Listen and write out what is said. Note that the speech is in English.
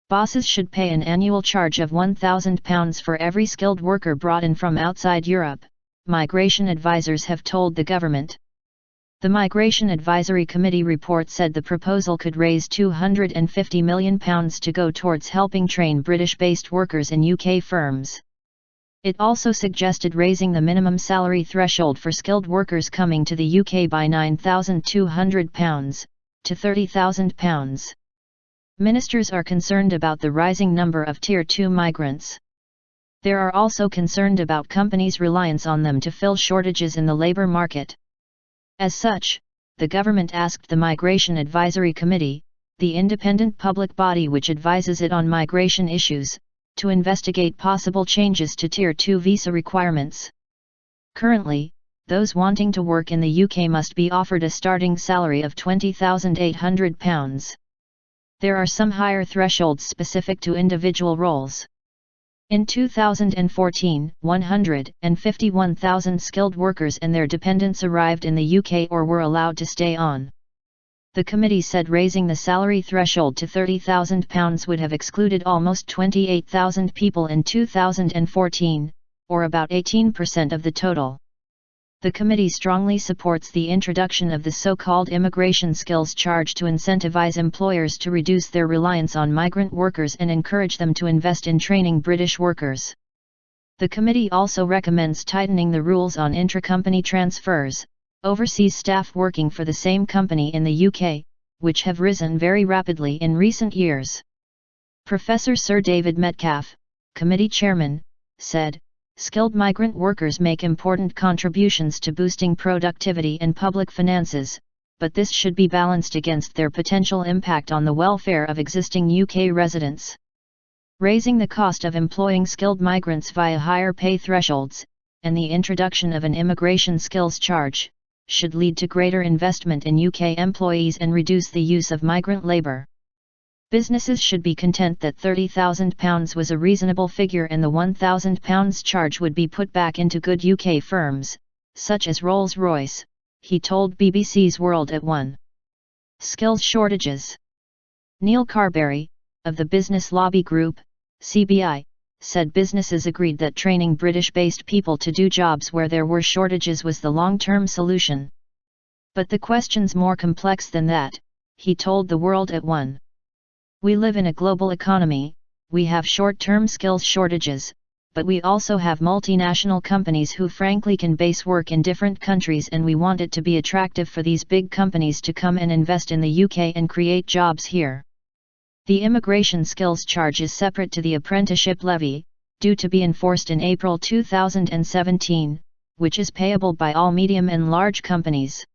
Bosses should pay an annual charge of £1,000 for every skilled worker brought in from outside Europe, migration advisors have told the government. The Migration Advisory Committee report said the proposal could raise £250 million to go towards helping train British-based workers in UK firms. It also suggested raising the minimum salary threshold for skilled workers coming to the UK by £9,200 to £30,000. Ministers are concerned about the rising number of Tier 2 migrants. They are also concerned about companies' reliance on them to fill shortages in the labour market. As such, the government asked the Migration Advisory Committee, the independent public body which advises it on migration issues, to investigate possible changes to Tier 2 visa requirements. Currently, those wanting to work in the UK must be offered a starting salary of £20,800. There are some higher thresholds specific to individual roles. In 2014, 151,000 skilled workers and their dependents arrived in the UK or were allowed to stay on. The committee said raising the salary threshold to £30,000 would have excluded almost 28,000 people in 2014, or about 18% of the total. The committee strongly supports the introduction of the so-called immigration skills charge to incentivize employers to reduce their reliance on migrant workers and encourage them to invest in training British workers. The committee also recommends tightening the rules on intra-company transfers, overseas staff working for the same company in the UK, which have risen very rapidly in recent years. Professor Sir David Metcalfe, committee chairman, said, "Skilled migrant workers make important contributions to boosting productivity and public finances, but this should be balanced against their potential impact on the welfare of existing UK residents. Raising the cost of employing skilled migrants via higher pay thresholds, and the introduction of an immigration skills charge, should lead to greater investment in UK employees and reduce the use of migrant labour. Businesses should be content that £30,000 was a reasonable figure and the £1,000 charge would be put back into good UK firms, such as Rolls-Royce," he told BBC's World at 1. Skills shortages. Neil Carberry, of the business lobby group, CBI, said businesses agreed that training British-based people to do jobs where there were shortages was the long-term solution. But the question's more complex than that, he told the World at 1. We live in a global economy, we have short-term skills shortages, but we also have multinational companies who frankly can base work in different countries, and we want it to be attractive for these big companies to come and invest in the UK and create jobs here. The immigration skills charge is separate to the apprenticeship levy, due to be enforced in April 2017, which is payable by all medium and large companies.